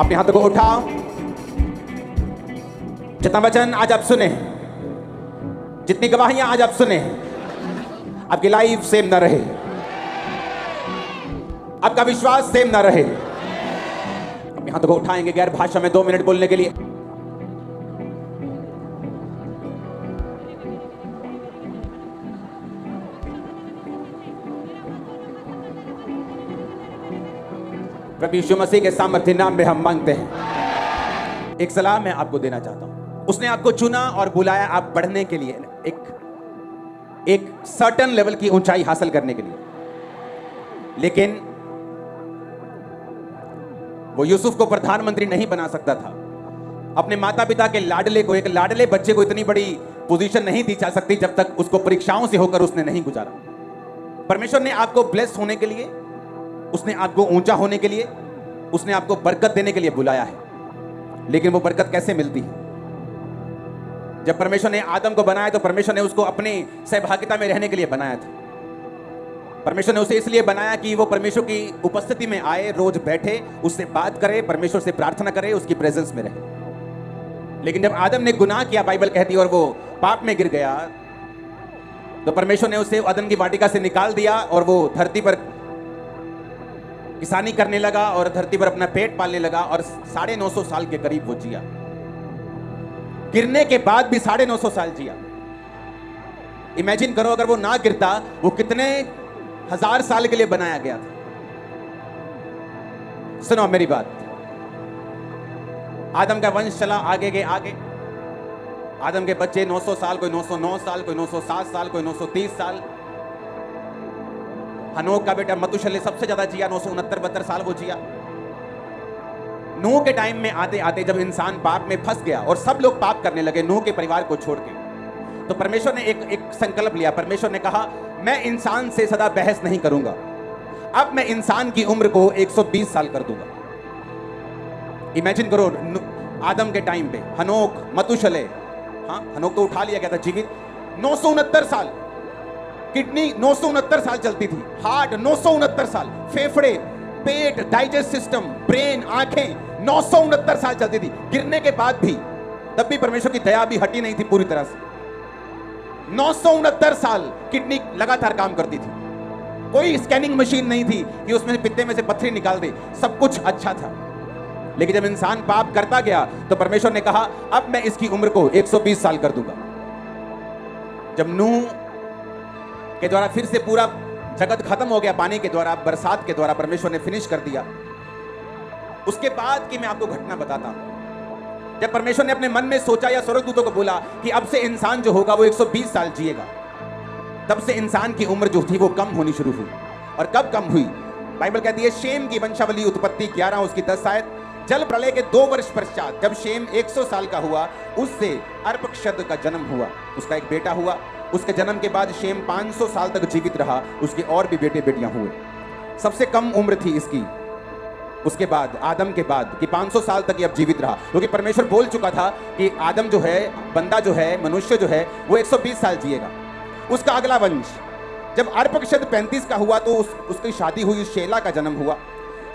अपने हाथों को उठाओ। जितना वचन आज आप सुने, जितनी गवाहियां आज आप सुने, आपकी लाइफ सेम ना रहे, आपका विश्वास सेम ना रहे। अपने हाथों को उठाएंगे गैर भाषा में 2 मिनट बोलने के लिए। प्रभु यीशु मसीह के सामर्थ्य नाम में हम मांगते हैं। एक सलाह मैं आपको देना चाहता हूं। उसने आपको चुना और बुलाया आप बढ़ने के लिए, एक सर्टेन लेवल की ऊंचाई हासिल करने के लिए। लेकिन वो यूसुफ को प्रधानमंत्री नहीं बना सकता था। अपने माता पिता के लाडले को, एक लाडले बच्चे को इतनी बड़ी पोजीशन नहीं दी जा सकती जब तक उसको परीक्षाओं से होकर उसने नहीं गुजारा। परमेश्वर ने आपको ब्लेस होने के लिए, उसने आपको ऊंचा होने के लिए, उसने आपको बरकत देने के लिए बुलाया है। लेकिन वो बरकत कैसे मिलती है? जब परमेश्वर ने आदम को बनाया तो परमेश्वर ने उसको अपनी सहभागिता में रहने के लिए बनाया था। परमेश्वर ने उसे इसलिए बनाया कि वो परमेश्वर की उपस्थिति में आए, रोज बैठे, उससे बात करे, परमेश्वर से प्रार्थना करे, उसकी प्रेजेंस में रहे। लेकिन जब आदम ने गुनाह किया, बाइबल कहती है, और वो पाप में गिर गया, तो परमेश्वर ने उसे अदन की वाटिका से निकाल दिया और वो धरती पर किसानी करने लगा और धरती पर अपना पेट पालने लगा। और 950 साल के करीब वो जिया। गिरने के बाद भी 950 साल जिया। इमेजिन करो अगर वो ना गिरता, वो कितने हजार साल के लिए बनाया गया था। सुनो मेरी बात। आदम का वंश चला आगे के आगे। आदम के बच्चे 900 साल, कोई 909 साल, कोई 907 साल, कोई 930 साल। हनोक का बेटा मतुशले सबसे ज्यादा जिया, 969-72 साल वो जिया। नूह के टाइम में आते आते जब इंसान पाप में फंस गया और सब लोग पाप करने लगे नूह के परिवार को छोड़ के, तो परमेश्वर ने एक संकल्प लिया। परमेश्वर ने कहा, मैं इंसान से सदा बहस नहीं करूंगा। अब मैं इंसान की उम्र को 120 साल कर दूंगा। इमेजिन करो, आदम के टाइम पे हनोक, मतुशले, हाँ हनोक तो उठा लिया गया था जीवित, 969 साल। किडनी 969 साल चलती थी, हार्ट 969 साल, फेफड़े, पेट, डाइजेस्ट सिस्टम, ब्रेन, आंखें 969 साल चलती थी। गिरने के बाद भी, तब भी परमेश्वर की दया भी हटी नहीं थी पूरी तरह से। 969 साल किडनी लगातार काम करती थी। कोई स्कैनिंग मशीन नहीं थी कि उसमें पित्ते में से पत्थरी निकाल दे। सब कुछ अच्छा था। लेकिन जब इंसान पाप करता गया तो परमेश्वर ने कहा, अब मैं इसकी उम्र को 120 साल कर दूंगा। जब नूह के द्वारा फिर से पूरा जगत खत्म हो गया, पानी के द्वारा, बरसात के द्वारा परमेश्वर ने फिनिश कर दिया। उसके बाद की मैं आपको घटना बताता हूं। जब परमेश्वर ने अपने मन में सोचा या स्वर्गदूतों को बोला कि अब से इंसान जो होगा वो 120 साल जिएगा, तब से इंसान की उम्र जो थी वो कम होनी शुरू हुई। और कब कम हुई? बाइबल कहती है, शेम की वंशावली, उत्पत्ति 11 उसकी 10 आयत। जल प्रलय के 2 वर्ष पश्चात जब शेम 100 साल का हुआ, उससे अर्पक्षद का जन्म हुआ, उसका एक बेटा हुआ। उसके जन्म के बाद शेम 500 साल तक जीवित रहा। उसके और भी बेटे बेटियां हुए। सबसे कम उम्र थी इसकी उसके बाद, आदम के बाद, कि 500 साल तक ये अब जीवित रहा, क्योंकि परमेश्वर बोल चुका था कि आदम जो है, बंदा जो है, मनुष्य जो है, वो 120 साल जिएगा। उसका अगला वंश जब अर्पक्षद 35 का हुआ तो उसकी शादी हुई, शेला का जन्म हुआ।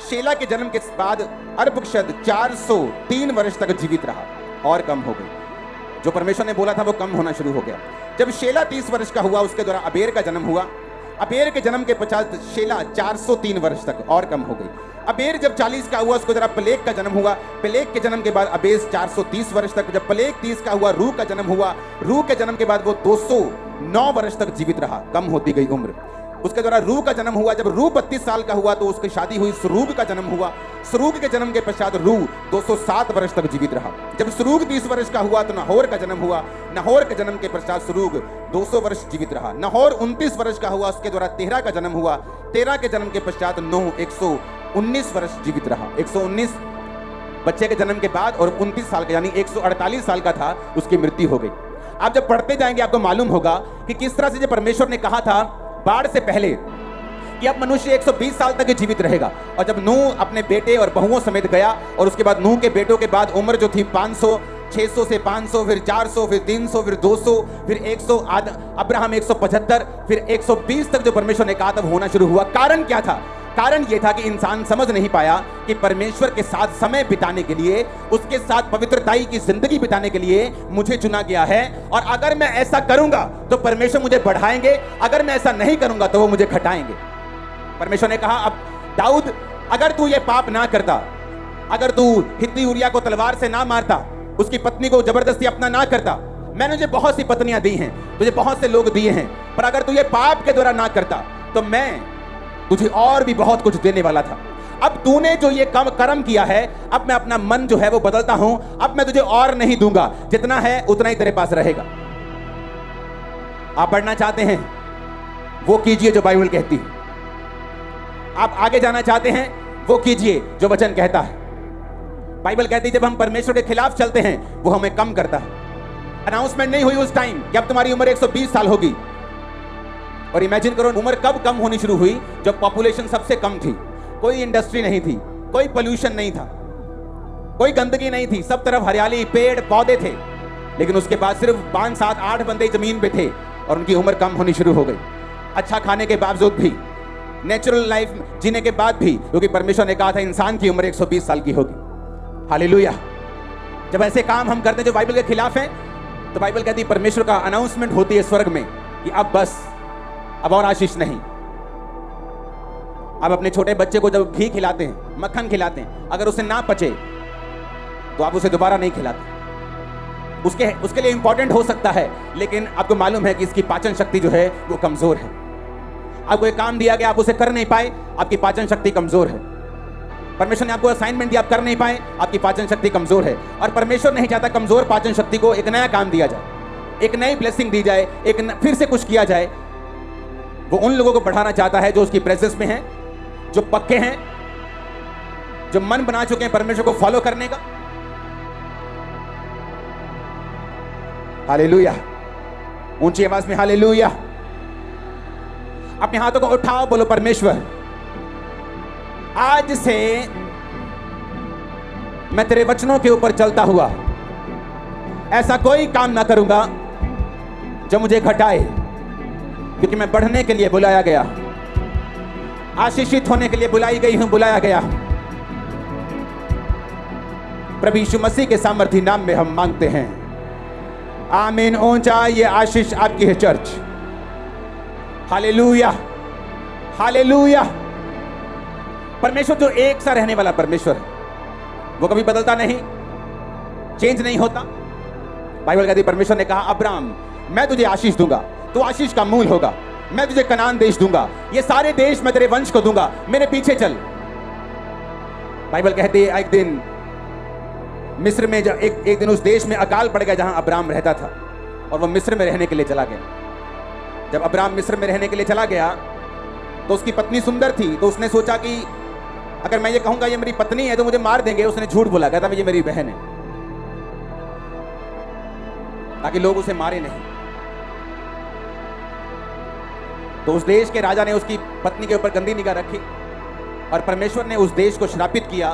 शेला के जन्म के बाद अर्पक्षद 403 वर्ष तक जीवित रहा और कम हो गई। जो परमेश्वर ने बोला था वो कम होना शुरू हो गया। जब शेला 30 वर्ष का हुआ, उसके द्वारा अबेर का जन्म हुआ। अबेर के जन्म के पश्चात शेला 403 वर्ष तक और कम हो गई। अबेर जब 40 का हुआ, उसके द्वारा पेलेग का जन्म हुआ। पेलेग के जन्म के बाद अबेस 430 वर्ष तक। जब पेलेग 30 का हुआ, रू का जन्म हुआ। रू के जन्म के बाद वो 209 वर्ष तक जीवित रहा, कम होती गई उम्र। उसके द्वारा रू का जन्म हुआ। जब रू 32 साल का हुआ तो उसकी शादी हुई, सरूग का जन्म हुआ। सरूग के जन्म के पश्चात रू 207 वर्ष तक जीवित रहा। जब सरूग 30 वर्ष का हुआ तो नाहोर का जन्म हुआ। नाहोर के जन्म के पश्चात सरूग 200 वर्ष जीवित रहा। नाहोर 29 वर्ष का हुआ, उसके द्वारा तेरह का जन्म हुआ। तेरह के जन्म के पश्चात नूह 119 वर्ष जीवित रहा। 119 बच्चे के जन्म के बाद, और 29 साल का यानी 148 साल का था, उसकी मृत्यु हो गई। आप जब पढ़ते जाएंगे आपको मालूम होगा कि किस तरह से जब परमेश्वर ने कहा था बाढ़ से पहले कि अब मनुष्य 120 साल तक जीवित रहेगा, और जब नूह अपने बेटे और बहुओं समेत गया, और उसके बाद नूह के बेटों के बाद उम्र जो थी 500, 600 से 500, फिर 400, फिर 300, फिर 200, फिर 100, अब्राहम 175, फिर 120 तक जो परमेश्वर ने कहा तब होना शुरू हुआ। कारण क्या था? कारण यह था कि इंसान समझ नहीं पाया कि परमेश्वर के साथ समय बिताने के लिए, उसके साथ पवित्रताई की जिंदगी बिताने के लिए मुझे चुना गया है, और अगर मैं ऐसा करूंगा तो परमेश्वर मुझे बढ़ाएंगे, अगर मैं ऐसा नहीं करूंगा तो वो मुझे घटाएंगे। परमेश्वर ने कहा, अब दाऊद, अगर तू ये पाप ना करता, अगर तू हित्ती उरिया को तलवार से ना मारता, उसकी पत्नी को जबरदस्ती अपना ना करता, मैंने तुझे बहुत सी पत्नियां दी हैं, तुझे बहुत से लोग दिए हैं, पर अगर तू ये पाप के द्वारा ना करता तो मैं तुझे और भी बहुत कुछ देने वाला था। अब तूने जो ये कर्म किया है, अब मैं अपना मन जो है वो बदलता हूं, अब मैं तुझे और नहीं दूंगा, जितना है उतना ही तेरे पास रहेगा। आप बढ़ना चाहते हैं, वो कीजिए जो बाइबल कहती है। आप आगे जाना चाहते हैं, वो कीजिए जो वचन कहता है। बाइबल कहती है जब हम परमेश्वर के खिलाफ चलते हैं, वो हमें कम करता है। अनाउंसमेंट नहीं हुई उस टाइम कि अब तुम्हारी उम्र 120 साल होगी, और इमेजिन करो उम्र कब कम होनी शुरू हुई, जब पॉपुलेशन सबसे कम थी, कोई इंडस्ट्री नहीं थी, कोई पोल्यूशन नहीं था, कोई गंदगी नहीं थी, सब तरफ हरियाली, पेड़ पौधे थे, लेकिन उसके बाद सिर्फ 5 7 8 बंदे जमीन पे थे और उनकी उम्र कम होनी शुरू हो गई। अच्छा खाने के बावजूद भी, नेचुरल लाइफ जीने के बाद भी, क्योंकि परमेश्वर ने कहा था इंसान की उम्र 120 साल की होगी। हालेलुया। जब ऐसे काम हम करते हैं जो बाइबल के खिलाफ हैं, तो बाइबल कहती है परमेश्वर का अनाउंसमेंट होती है स्वर्ग में कि अब बस, अब और आशीष नहीं। आप अपने छोटे बच्चे को जब घी खिलाते हैं, मक्खन खिलाते हैं, अगर उसे ना पचे तो आप उसे दोबारा नहीं खिलाते। उसके लिए इंपॉर्टेंट हो सकता है, लेकिन आपको मालूम है कि इसकी पाचन शक्ति जो है वो कमजोर है। आपको एक काम दिया गया, आप उसे कर नहीं पाए, आपकी पाचन शक्ति कमजोर है। परमेश्वर ने आपको असाइनमेंट दिया, आप कर नहीं पाए, आपकी पाचन शक्ति कमजोर है। और परमेश्वर नहीं चाहता कमजोर पाचन शक्ति को एक नया काम दिया जाए, एक नई ब्लेसिंग दी जाए, फिर से कुछ किया जाए। वो उन लोगों को बढ़ाना चाहता है जो उसकी प्रेजेंस में हैं, जो पक्के हैं, जो मन बना चुके हैं परमेश्वर को फॉलो करने का। हालेलुया। ऊंची आवाज में हालेलुया। अपने हाथों को उठाओ, बोलो परमेश्वर, आज से मैं तेरे वचनों के ऊपर चलता हुआ ऐसा कोई काम ना करूंगा जो मुझे घटाए, क्योंकि मैं बढ़ने के लिए बुलाया गया, आशीषित होने के लिए बुलाई गई हूं, बुलाया गया। प्रभु यीशु मसीह के सामर्थी नाम में हम मांगते हैं, आमीन। ऊंचा ये आशीष आपकी है चर्च। Hallelujah, hallelujah. परमेश्वर जो एक सा रहने वाला परमेश्वर, वो कभी बदलता नहीं, चेंज नहीं होता। बाइबल कहती है परमेश्वर ने कहा, अब्राहम मैं तुझे आशीष दूंगा, तू आशीष का मूल होगा, मैं तुझे कनान देश दूंगा, ये सारे देश मैं तेरे वंश को दूंगा, मेरे पीछे चल। बाइबल कहती है एक दिन मिस्र में, जब एक दिन उस देश में अकाल पड़ गया जहां अब्राहम रहता था, और वो मिस्र में रहने के लिए चला गया। जब अब्राहम मिस्र में रहने के लिए चला गया तो उसकी पत्नी सुंदर थी, तो उसने सोचा कि अगर मैं ये कहूंगा ये मेरी पत्नी है तो मुझे मार देंगे। उसने झूठ बोला, कहता ये मेरी बहन है, ताकि लोग उसे मारे नहीं। तो उस देश के राजा ने उसकी पत्नी के ऊपर गंदी निगाह रखी, और परमेश्वर ने उस देश को श्रापित किया,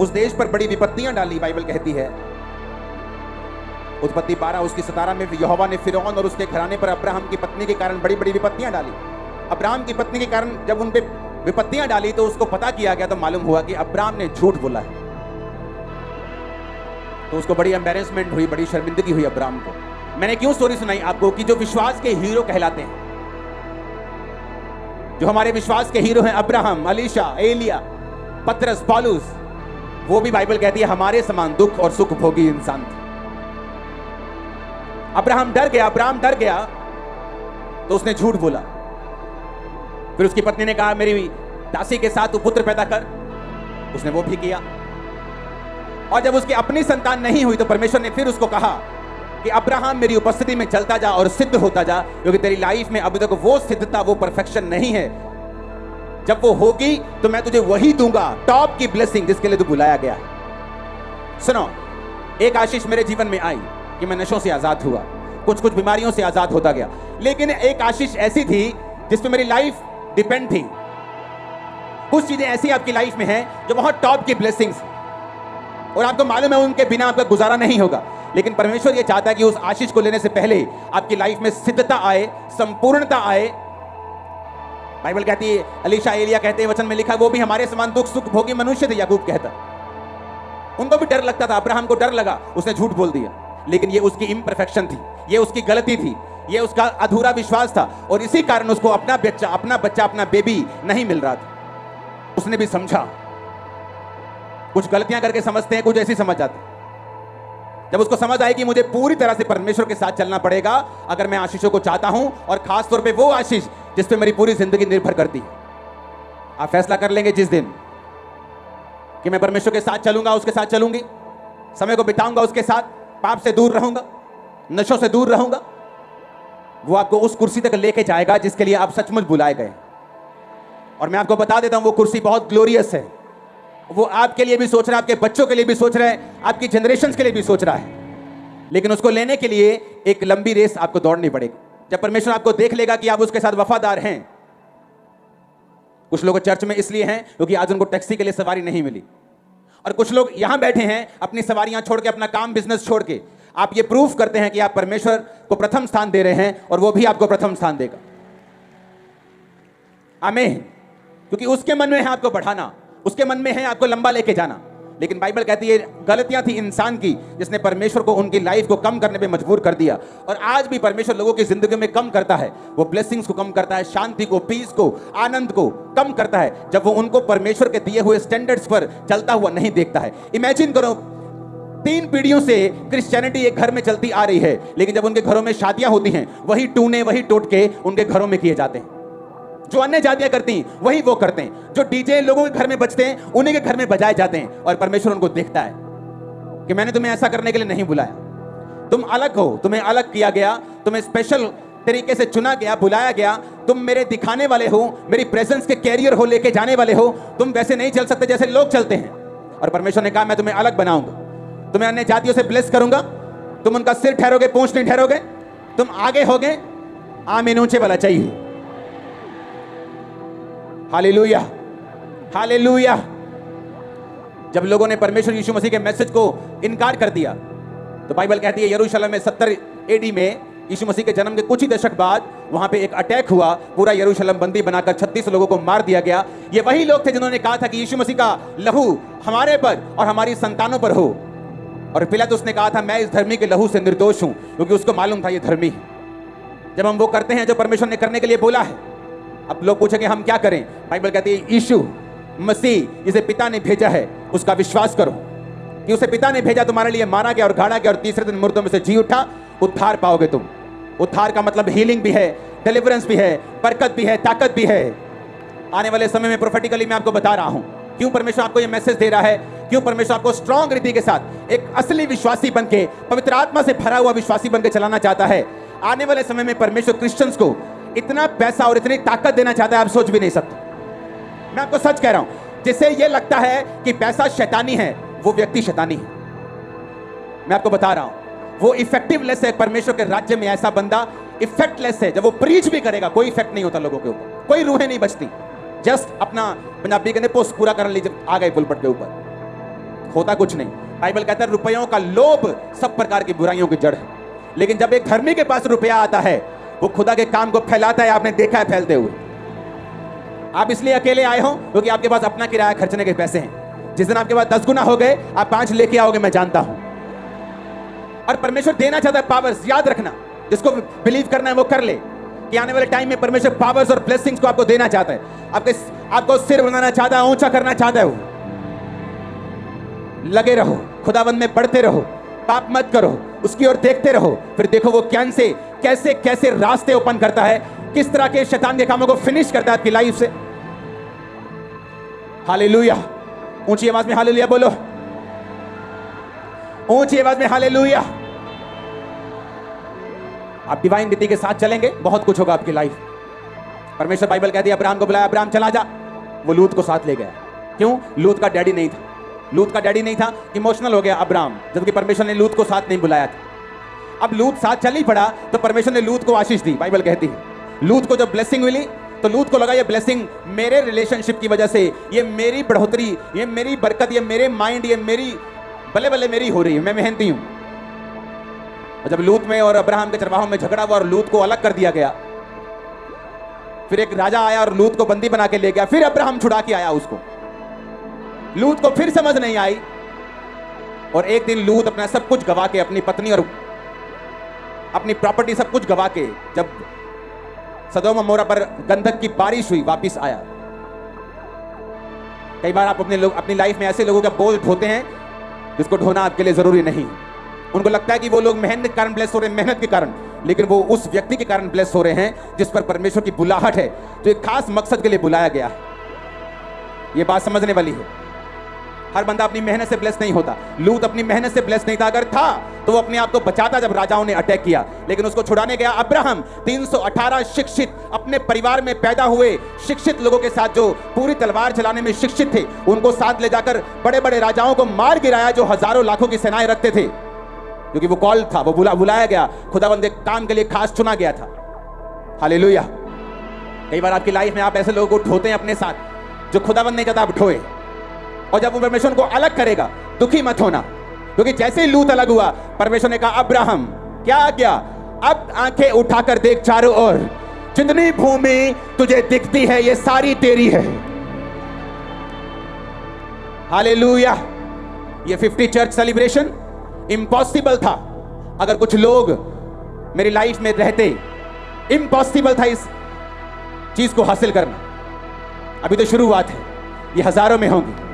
उस देश पर बड़ी विपत्तियां डाली। बाइबल कहती है उत्पत्ति 12 उसकी 17 में, यहोवा ने फिरौन और उसके घराने पर अब्राहम की पत्नी के कारण बड़ी बड़ी विपत्तियां डाली। अब्राहम की पत्नी के कारण जब उन पे विपत्तियां डाली तो उसको पता किया गया, तो मालूम हुआ कि अब्राहम ने झूठ बोला है। तो उसको बड़ी एम्बैरेसमेंट हुई, बड़ी शर्मिंदगी हुई अब्राहम को। मैंने क्यों स्टोरी सुनाई आपको कि जो विश्वास के हीरो कहलाते हैं, जो हमारे विश्वास के हीरो हैं, अब्राहम, अलीशा, एलिया, पतरस, पौलुस, वो भी बाइबल कहती है हमारे समान दुख और सुख भोगी इंसान थे। अब्राहम डर गया तो उसने झूठ बोला। फिर उसकी पत्नी ने कहा मेरी दासी के साथ तू पुत्र पैदा कर, उसने वो भी किया। और जब उसकी अपनी संतान नहीं हुई तो परमेश्वर ने फिर उसको कहा कि अब्राहम मेरी उपस्थिति में चलता जा और सिद्ध होता जा, क्योंकि तेरी लाइफ में अभी तक वो सिद्धता, वो परफेक्शन नहीं है। जब वो होगी तो मैं तुझे वही दूंगा, टॉप की ब्लेसिंग जिसके लिए तू बुलाया गया। सुनो, एक आशीष मेरे जीवन में आई कि मैं नशों से आजाद हुआ, कुछ बीमारियों से आजाद होता गया। लेकिन एक आशीष ऐसी थी जिस पे मेरी लाइफ डिपेंड थी। कुछ चीजें ऐसी आपकी लाइफ में हैं जो बहुत टॉप की ब्लेसिंग्स, और आपको मालूम है उनके बिना आपका गुजारा नहीं होगा। लेकिन परमेश्वर ये चाहता है कि उस आशीष को लेने से पहले आपकी लाइफ में सिद्धता आए, संपूर्णता आए, बाइबल कहती है, अलीशा एलिया कहते हैं, वचन में लिखा, वो भी हमारे समान दुख सुख भोगी मनुष्य थे, याकूब कहता। उनको भी डर लगता था, अब्राहम को डर लगा, उसने झूठ बोल दिया, लेकिन ये उसकी इम्परफेक्शन थी, ये उसकी गलती थी, ये उसका अधूरा विश्वास था, और इसी कारण उसको अपना बच्चा अपना बेबी नहीं मिल रहा था। उसने भी समझा। कुछ गलतियां करके समझते हैं, कुछ ऐसी समझ जाते। जब उसको समझ आई कि मुझे पूरी तरह से परमेश्वर के साथ चलना पड़ेगा अगर मैं आशीषों को चाहता हूं, और खास तौर पे वो आशीष जिस पे मेरी पूरी जिंदगी निर्भर करती है। आप फैसला कर लेंगे जिस दिन कि मैं परमेश्वर के साथ चलूंगा, उसके साथ चलूंगी, समय को बिताऊंगा उसके साथ, पाप से दूर रहूंगा, नशों से दूर रहूंगा, वो आपको उस कुर्सी तक लेके जाएगा जिसके लिए आप सचमुच बुलाए गए। और मैं आपको बता देता हूं, वो कुर्सी बहुत ग्लोरियस है। वो आपके लिए भी सोच रहा है, आपके बच्चों के लिए भी सोच रहा है, आपकी जनरेशन के लिए भी सोच रहा है, लेकिन उसको लेने के लिए एक लंबी रेस आपको दौड़नी पड़ेगी। जब परमेश्वर आपको देख लेगा कि आप उसके साथ वफादार हैं। कुछ लोग चर्च में इसलिए हैं क्योंकि आज उनको टैक्सी के लिए सवारी नहीं मिली, और कुछ लोग यहां बैठे हैं अपनी सवारियां छोड़ के, अपना काम बिजनेस छोड़ के। आप ये प्रूफ करते हैं कि आप परमेश्वर को प्रथम स्थान दे रहे हैं, और वो भी आपको प्रथम स्थान देगा। आमीन। क्योंकि उसके मन में है आपको बढ़ाना, उसके मन में है आपको लंबा लेके जाना। लेकिन बाइबल कहती है गलतियां थी इंसान की जिसने परमेश्वर को उनकी लाइफ को कम करने पे मजबूर कर दिया। और आज भी परमेश्वर लोगों की जिंदगी में कम करता है, वो ब्लेसिंग्स को कम करता है, शांति को, पीस को, आनंद को कम करता है, जब वो उनको परमेश्वर के दिए हुए स्टैंडर्ड्स पर चलता हुआ नहीं देखता है। इमेजिन करो, 3 पीढ़ियों से क्रिश्चियनिटी एक घर में चलती आ रही है, लेकिन जब उनके घरों में शादियां होती हैं, वही टूने, वही टोटके उनके घरों में किए जाते हैं। जो अन्य जातियां करती हैं वही वो करते हैं। जो डीजे लोगों के घर में बजते हैं उन्हीं के घर में बजाए जाते हैं। और परमेश्वर उनको देखता है कि मैंने तुम्हें ऐसा करने के लिए नहीं बुलाया, तुम अलग हो, तुम्हें अलग किया गया, तुम्हें स्पेशल तरीके से चुना गया, बुलाया गया, तुम मेरे दिखाने वाले हो, मेरी प्रेजेंस के कैरियर हो, लेके जाने वाले हो, तुम वैसे नहीं चल सकते जैसे लोग चलते हैं। और परमेश्वर ने कहा मैं तुम्हें अलग बनाऊंगा, तुम्हें अन्य जातियों से ब्लेस करूंगा, तुम उनका सिर ठहरोगे, पूंछ नहीं ठहरोगे, तुम आगे होगे। आमीन ऊंचे वाला चाहिए। Hallelujah, hallelujah. जब लोगों ने परमेश्वर यीशु मसीह के मैसेज को इनकार कर दिया, तो बाइबल कहती है यरूशलेम में 70 एडी में, यीशु मसीह के जन्म के कुछ ही दशक बाद, वहां पे एक अटैक हुआ, पूरा यरूशलेम बंदी बनाकर 36 लोगों को मार दिया गया। ये वही लोग थे जिन्होंने कहा था कि यीशु मसीह का लहू हमारे पर और हमारी संतानों पर हो। और पिलातुस ने कहा था मैं इस धर्मी के लहू से निर्दोष हूं, क्योंकि उसको मालूम था ये धर्मी है। जब हम वो करते हैं जो परमेश्वर ने करने के लिए बोला है, अब लोग पूछेंगे हम क्या करें? बाइबल कहती है यीशु मसीह जिसे पिता ने भेजा है उसका विश्वास करो कि उसे पिता ने भेजा, तुम्हारे लिए मारा गया और गाड़ा गया और तीसरे दिन मुर्दों में से जी उठा, उद्धार पाओगे तुम। उद्धार का मतलब हीलिंग भी है, डिलीवरेंस भी है, बरकत भी है, ताकत भी है। आने वाले समय में प्रोफेटिकली मैं आपको बता रहा हूं क्यों परमेश्वर आपको ये मैसेज दे रहा है, क्यों परमेश्वर आपको स्ट्रॉन्ग रीति के साथ एक असली विश्वासी बनके, पवित्र आत्मा से भरा हुआ विश्वासी बनके चलाना चाहता है। आने वाले समय में परमेश्वर क्रिश्चियंस को इतना पैसा और इतनी ताकत देना चाहता है, आप सोच भी नहीं सकते। मैं आपको सच कह रहा हूं, जिसे ये लगता है कि पैसा शैतानी है, वो व्यक्ति शैतानी है। मैं आपको बता रहा हूं, वो इफेक्टिवलेस है। परमेश्वर के राज्य में ऐसा बंदा इफेक्टलेस है। जब वो प्रीच भी करेगा कोई इफेक्ट नहीं होता लोगों के ऊपर, कोई रूहें नहीं बचती, जस्ट अपना पंजाबी कहते पोस्ट पूरा कर लीजिए, आ गए पुलपट के ऊपर, होता कुछ नहीं। बाइबल कहता है रुपयों का लोभ सब प्रकार की बुराइयों की जड़ है। लेकिन जब एक धर्मी के पास रुपया आता है, वो खुदा के काम को फैलाता है। आपने देखा है फैलते हुए। आप इसलिए अकेले आए हो क्योंकि आपके पास अपना किराया खर्चने के पैसे हैं। जिस दिन आपके पास 10 गुना हो गए, आप 5 लेके आओगे, मैं जानता हूं। और परमेश्वर देना चाहता है पावर्स। याद रखना, जिसको बिलीव करना है वो कर ले कि आने वाले टाइम में परमेश्वर पावर्स और ब्लेसिंग्स को आपको देना चाहता है। आपको सिर बनाना चाहता है, ऊंचा करना चाहता है वो। लगे रहो, खुदावंद में बढ़ते रहो, पाप मत करो, उसकी ओर देखते रहो, फिर देखो वो कैसे कैसे रास्ते ओपन करता है, किस तरह के शैतान के कामों को फिनिश करता है आपकी लाइफ से। हालेलुया। ऊंची आवाज में हालेलुया बोलो, ऊंची आवाज में हालेलुया। आप डिवाइन रीति के साथ चलेंगे, बहुत कुछ होगा आपकी लाइफ। परमेश्वर बाइबल कहती है अब्राहम को बुलाया, अब्राहम चला जा। वो लूत को साथ ले गया। क्यों? लूत का डैडी नहीं था। लूत का डैडी नहीं था, इमोशनल हो गया अब्राहम, जबकि परमेश्वर ने लूत को साथ नहीं बुलाया था। अब लूत साथ चल ही पड़ा तो परमेश्वर ने लूत को आशीष दी। बाइबल कहती है लूत को जब ब्लेसिंग मिली तो लूत को लगा ये ब्लेसिंग मेरे रिलेशनशिप की वजह से, ये मेरी बढ़ोतरी, ये मेरी बरकत, ये मेरे माइंड, ये मेरी बल्ले बल्ले मेरी हो रही है, मैं मेहनती हूं। और जब लूत में और अब्राहम के चरवाहों में झगड़ा हुआ और लूत को अलग कर दिया गया, फिर एक राजा आया और लूत को बंदी बना के ले गया। फिर अब्राहम छुड़ा के आया उसको। लूत को फिर समझ नहीं आई और एक दिन लूत अपना सब कुछ गवा के, अपनी पत्नी और अपनी प्रॉपर्टी सब कुछ गवा के, जब सदोम और मोरा पर गंधक की बारिश हुई, वापिस आया। कई बार आप अपनी लाइफ में ऐसे लोगों का बोझ ढोते हैं जिसको ढोना आपके लिए जरूरी नहीं। उनको लगता है कि वो लोग मेहनत के कारण ब्लेस हो रहे हैं, मेहनत के कारण, लेकिन वो उस व्यक्ति के कारण ब्लेस हो रहे हैं जिस पर परमेश्वर की बुलाहट है, जो एक खास मकसद के लिए बुलाया गया है। ये बात समझने वाली है। हर बंदा अपनी मेहनत से ब्लेस नहीं होता। लूत अपनी मेहनत से ब्लेस नहीं था। अगर था तो वो अपने आप को बचाता जब राजाओं ने अटैक किया, लेकिन उसको छुड़ाने गया अब्राहम। 318 शिक्षित, अपने परिवार में पैदा हुए शिक्षित लोगों के साथ, जो पूरी तलवार चलाने में शिक्षित थे, उनको साथ ले जाकर बड़े बड़े राजाओं को मार गिराया जो हजारों लाखों की सेनाएं रखते थे, क्योंकि वो कॉल था, वो बुलाया गया, खुदावंद के काम के लिए खास चुना गया था। हालेलुया। कई बार आपकी लाइफ में आप ऐसे लोगों को ढोते हैं अपने साथ जो खुदावंद नहीं चाहता आप ढोए, और जब वो परमेश्वर को अलग करेगा, दुखी मत होना, क्योंकि जैसे ही लूत अलग हुआ, परमेश्वर ने कहा अब्राहम क्या किया, अब आंखें उठाकर देख चारों ओर, जितनी भूमि तुझे दिखती है ये सारी तेरी है। हालेलुया। ये 50 चर्च सेलिब्रेशन इम्पॉसिबल था अगर कुछ लोग मेरी लाइफ में रहते। इम्पॉसिबल था इस चीज को हासिल करना। अभी तो शुरुआत है, ये हजारों में होंगी।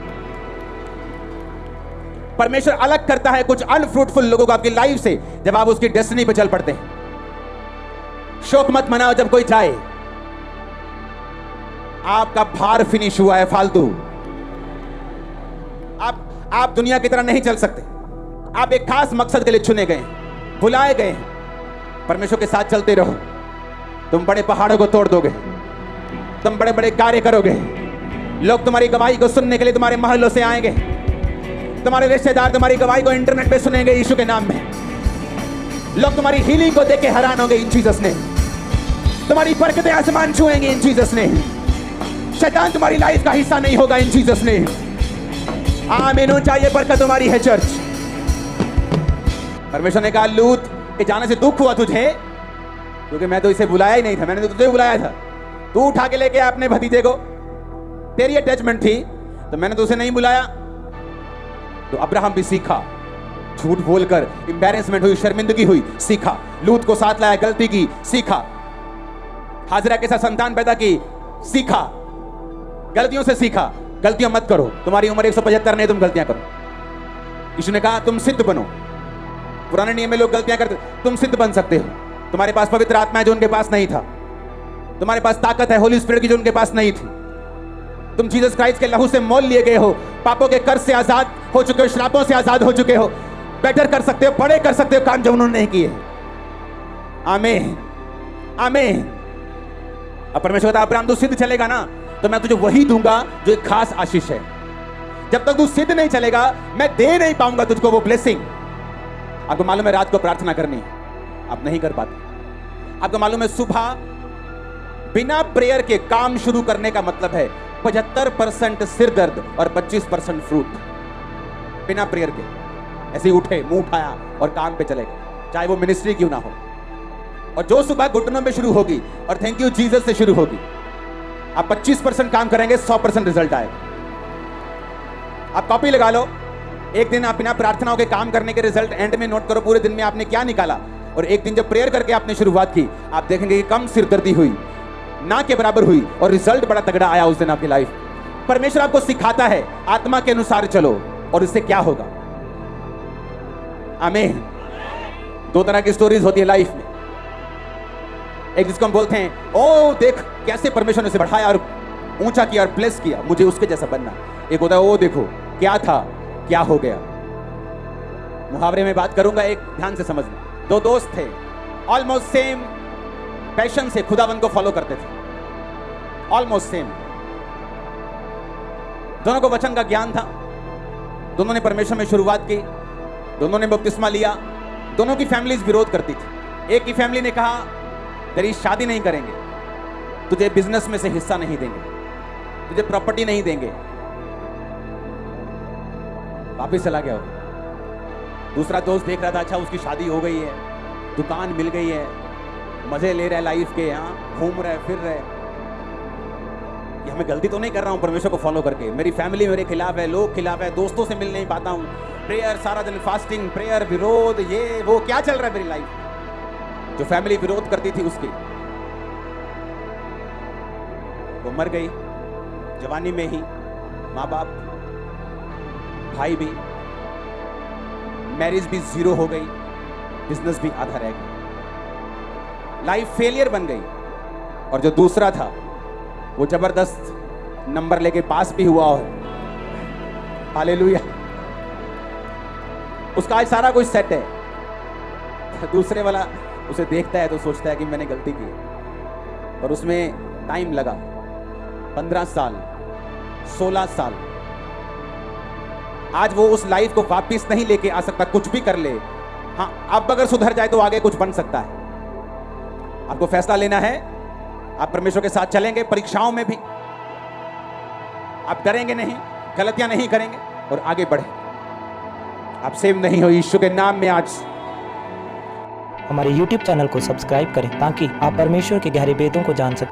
परमेश्वर अलग करता है कुछ अनफ्रूटफुल लोगों को आपकी लाइफ से जब आप उसकी डेस्टिनी पे चल पड़ते हैं। शोक मत मनाओ जब कोई जाए। आपका भार फिनिश हुआ है फालतू। आप दुनिया की तरह नहीं चल सकते। आप एक खास मकसद के लिए चुने गए, बुलाए गए। परमेश्वर के साथ चलते रहो। तुम बड़े पहाड़ों को तोड़ दोगे, तुम बड़े बड़े कार्य करोगे। लोग तुम्हारी गवाही को सुनने के लिए तुम्हारे महलों से आएंगे। तुम्हारे रिश्तेदार तुम्हारी गवाही को इंटरनेट पे सुनेंगे यीशु के नाम में। लोग तुम्हारी हीलिंग को देख के हैरान होंगे इन जीसस ने। तुम्हारी बरकतें आसमान छुएंगे इन जीसस ने। शैतान तुम्हारी लाइफ का हिस्सा नहीं होगा इन जीसस ने। आमीन। चाहिए बरकत तुम्हारी है चर्च। परमेश्वर ने कहा लूत के जाने से दुख हुआ तुझे, क्योंकि मैं तो इसे बुलाया ही नहीं था, मैंने तो तुझे बुलाया था। तू उठा के लेके अपने भतीजे को, तेरी अटैचमेंट थी तो मैंने तो उसे नहीं बुलाया। तो अब्राहम भी सीखा, झूठ बोलकर एम्बैरेसमेंट हुई, शर्मिंदगी हुई, सीखा। लूत को साथ लाया, गलती की, सीखा। हाजरा के साथ संतान पैदा की, सीखा। गलतियों से सीखा। गलतियां मत करो। तुम्हारी उम्र 175 नहीं, तुम गलतियां करो। यीशु ने कहा तुम सिद्ध बनो। पुराने नियम में लोग गलतियां करते, तुम सिद्ध बन सकते हो। तुम्हारे पास पवित्र आत्मा है जो उनके पास नहीं था। तुम्हारे पास ताकत है होली स्पिरिट की जो उनके पास नहीं थी। तुम जीसस क्राइस्ट के लहू से मोल लिए गए हो। पापों के कर्ज से आजाद हो चुके हो, श्रापों से आजाद हो चुके हो। बेटर कर सकते हो, बड़े कर सकते हो काम जो उन्होंने नहीं किए। आमीन, आमीन। अब परमेश्वर कहता है अब्राहम तू सिद्ध चलेगा ना तो मैं तुझे वही दूंगा जो एक खास आशीष है। जब तक तू सिद्ध नहीं चलेगा मैं दे नहीं पाऊंगा तुझको वो ब्लेसिंग। आपको मालूम है रात को प्रार्थना करनी, आप नहीं कर पाते। आपको मालूम है सुबह बिना प्रेयर के काम शुरू करने का मतलब है 75% सिर दर्द और 25% फ्रूट। बिना प्रेयर के ऐसे ही उठे, मुंह उठाया और काम पे चले गए, चाहे वो मिनिस्ट्री क्यों ना हो। और जो सुबह घुटनों में शुरू होगी और थैंक यू जीसस से शुरू होगी, आप 25% काम करेंगे, 100% रिजल्ट आएगा। आप कॉपी लगा लो, एक दिन आप बिना प्रार्थनाओं के काम करने के रिजल्ट एंड में नोट करो, पूरे दिन में आपने क्या निकाला। और एक दिन जब प्रेयर करके आपने शुरुआत की, आप देखेंगे कि कम सिरदर्दी हुई, ना के बराबर हुई और रिजल्ट बड़ा तगड़ा आया उस दिन आपकी लाइफ। परमेश्वर आपको सिखाता है आत्मा के अनुसार चलो और इससे क्या होगा। आमीन। दो तरह की स्टोरीज होती है लाइफ में। एक जिसको हम बोलते हैं ओ देख कैसे परमेश्वर ने उसे बढ़ाया और ऊंचा किया और ब्लेस किया, मुझे उसके जैसा बनना। एक होता है ओ देखो क्या था क्या हो गया। मुहावरे में बात करूंगा, एक ध्यान से समझना। दो दोस्त थे, ऑलमोस्ट सेम पैशन से खुदावंद को फॉलो करते थे, ऑलमोस्ट सेम। दोनों को वचन का ज्ञान था, दोनों ने परमेश्वर में शुरुआत की, दोनों ने बपतिस्मा लिया। दोनों की फैमिलीज विरोध करती थी। एक की फैमिली ने कहा तेरी शादी नहीं करेंगे, तुझे बिजनेस में से हिस्सा नहीं देंगे, तुझे प्रॉपर्टी नहीं देंगे। वापिस चला गया। दूसरा दोस्त देख रहा था अच्छा उसकी शादी हो गई है, दुकान मिल गई है, मजे ले रहा है लाइफ के, यहाँ घूम रहा है फिर रहा है, कि हमें गलती तो नहीं कर रहा हूँ परमेश्वर को फॉलो करके, मेरी फैमिली मेरे खिलाफ है, लोग खिलाफ है, दोस्तों से मिल नहीं पाता हूँ, प्रेयर सारा दिन फास्टिंग, प्रेयर, विरोध, ये वो क्या चल रहा है मेरी लाइफ। जो फैमिली विरोध करती थी उसकी, वो मर गई जवानी में ही। माँ बाप, भाई भी, मैरिज भी जीरो हो गई, बिजनेस भी आधा रह गया, लाइफ फेलियर बन गई। और जो दूसरा था वो जबरदस्त नंबर लेके पास भी हुआ और हालेलुया, उसका आज सारा कुछ सेट है। दूसरे वाला उसे देखता है तो सोचता है कि मैंने गलती की, और उसमें टाइम लगा 15 साल, 16 साल। आज वो उस लाइफ को वापस नहीं लेके आ सकता, कुछ भी कर ले। हाँ, अब अगर सुधर जाए तो आगे कुछ बन सकता है। आपको फैसला लेना है, आप परमेश्वर के साथ चलेंगे, परीक्षाओं में भी आप डरेंगे नहीं, गलतियां नहीं करेंगे और आगे बढ़े। आप सेव नहीं हो, यीशु के नाम में आज हमारे YouTube चैनल को सब्सक्राइब करें ताकि आप परमेश्वर के गहरे भेदों को जान सकें।